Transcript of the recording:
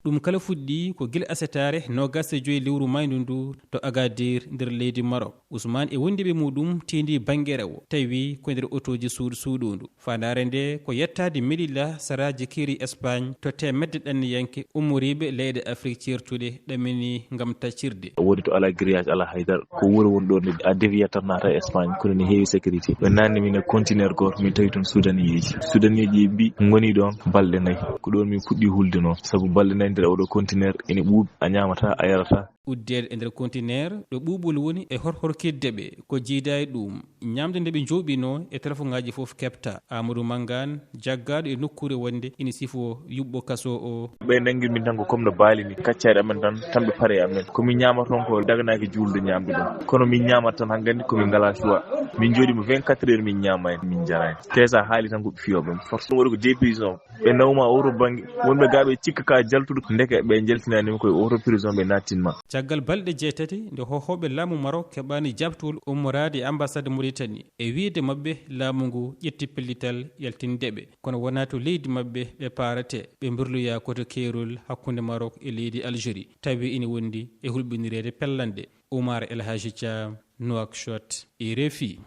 ɗum kala fuɗɗi ko gila asetare 25 lewru maydu ndu to Agadir nder leydi Maroc. Ousmane e wondiɓe muɗum tindi banggue rewo tawi ko nder otoji suuɗoɗu. Fandare nde ko yettade Melilla saraji kiri Espagne to temedde ɗanniyanke ummoriɓe leyɗe Afrique certuɗe ɗamini gam taccirde. Wodi to ala grillage ala haydar ko wuro won ɗo a déviat tan nata Espagne kono ne heewi sécurité. Ɓe nanni min e conteneur goto min tawi toon Sudaniji bi ngoni ɗon balɗe 4 ko ɗon min puɗɗi hulde noon saabu balɗe 4 nder oɗo conteneur ene ɓuuɓi a ñamata a yarata. Uddede e nder conteneur ɗo ɓuuɓol woni e horhorkidde ɓe ko jiida e ɗum ñamde nde ɓe jooɓino e téléphone ngaji fof kepta. Amadou Mangane jaggaɗo e nokkure wonde ina sifo yuɓɓo kaso o. Ɓe nangir min tan ko comme no baali ni kaccaɗe amen tan ɓe paare amen komin ñamata toon ko daganaki julde ñamde ɗum kono min ñamata tan hankkandi komin ngala choix min jooɗima 24 heures min ñamani min jarani tesa haali tan ko ɓe fiyoɓe force ɗum waɗi ko déprison ɓe nawma oto banggue wonɓe gaɓe cikka ka jaltuɗo ndeke ɓe jaltinanima koye oto prison ɓe nattinma. Caggal balɗe 7 nde hohoɓe laamu Maroc keɓani jabtol ummorade ambassade Mauritanie e wiide mabɓe laamu ngu ƴetti pellital yaltindeɓe kono wona to leydi mabɓe ɓe parate ɓe mberloya koto keerol hakkude Maroc e leydi Algérie tawi ina wondi e hulɓinirede pellande. Oumar El Hadji Thiam, Nouakchott, RFI.